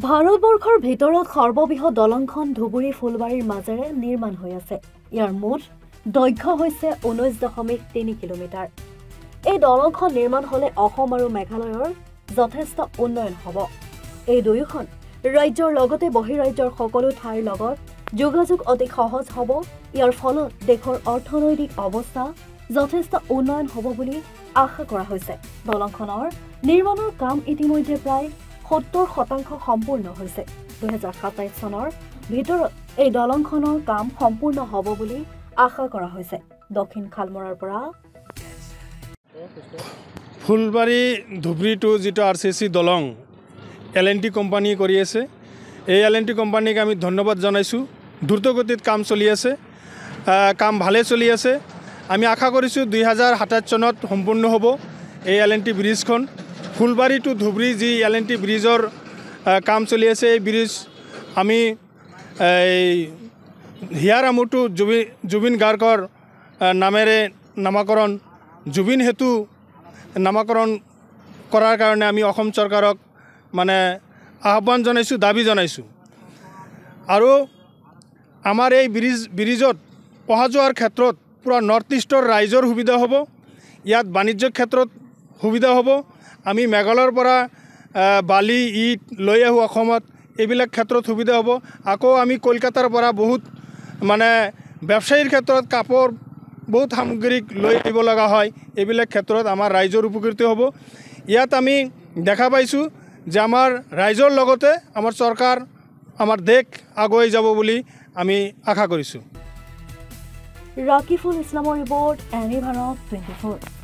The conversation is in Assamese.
ভাৰতবৰ্ষৰ ভিতৰত সৰ্ববৃহৎ দলংখন ধুবুৰী ফুলবাৰীৰ মাজেৰে নিৰ্মাণ হৈ আছে। ইয়াৰ মুঠ দৈৰ্ঘ্য হৈছে 19.3 কিলোমিটাৰ। এই দলংখন নিৰ্মাণ হ'লে অসম আৰু মেঘালয়ৰ যথেষ্ট উন্নয়ন হ'ব। এই দুয়োখন ৰাজ্যৰ লগতে বহিৰাজ্যৰ সকলো ঠাইৰ লগত যোগাযোগ অতি সহজ হ'ব। ইয়াৰ ফলত দেশৰ অৰ্থনৈতিক অৱস্থা যথেষ্ট উন্নয়ন হ'ব বুলি আশা কৰা হৈছে। দলংখনৰ নিৰ্মাণৰ কাম ইতিমধ্যে প্ৰায় 70% সম্পূৰ্ণ হৈছে। 2027 চনৰ ভিতৰত এই দলংখনৰ কাম সম্পূৰ্ণ হ'ব বুলি আশা কৰা হৈছে। দক্ষিণ খালমৰাৰ পৰা ফুলবাৰী ধুবুৰী টু যেটো RCC দলং L&T কোম্পানী কৰি আছে। এই L&T কোম্পানীক আমি ধন্যবাদ জনাইছোঁ। দ্ৰুতগতিত কাম চলি আছে, কাম ভালে চলি আছে। আমি আশা কৰিছোঁ 2027 চনত সম্পূৰ্ণ হ'ব এই L&T ব্ৰিজখন। ফুলবাৰী টু ধুবুৰী যি L&T ব্ৰিজৰ কাম চলি আছে, এই ব্ৰিজ আমি হিয়াৰ আমঠু জুবিন গাৰ্গৰ নামেৰে নামাকৰণ জুবিন হেতু নামাকৰণ কৰাৰ কাৰণে আমি অসম চৰকাৰক মানে আহ্বান জনাইছোঁ, দাবী জনাইছোঁ। আৰু আমাৰ এই ব্ৰিজত অহা যোৱাৰ ক্ষেত্ৰত পুৰা নৰ্থ ইষ্টৰ ৰাইজৰ সুবিধা হ'ব। ইয়াত বাণিজ্যিক ক্ষেত্ৰত সুবিধা হ'ব। আমি মেঘালয়ৰ পৰা বালি ইট লৈ আহোঁ অসমত, এইবিলাক ক্ষেত্ৰত সুবিধা হ'ব। আকৌ আমি কলকাতাৰ পৰা বহুত মানে ব্যৱসায়ীৰ ক্ষেত্ৰত কাপোৰ বহুত সামগ্ৰী লৈ আহিব লগা হয়। এইবিলাক ক্ষেত্ৰত আমাৰ ৰাইজৰ উপকৃত হ'ব। ইয়াত আমি দেখা পাইছোঁ যে আমাৰ ৰাইজৰ লগতে আমাৰ চৰকাৰ, আমাৰ দেশ আগুৱাই যাব বুলি আমি আশা কৰিছোঁ। ৰাকিফুল ইছলামৰ ৰিপৰ্ট, এনি ভাৰত 24।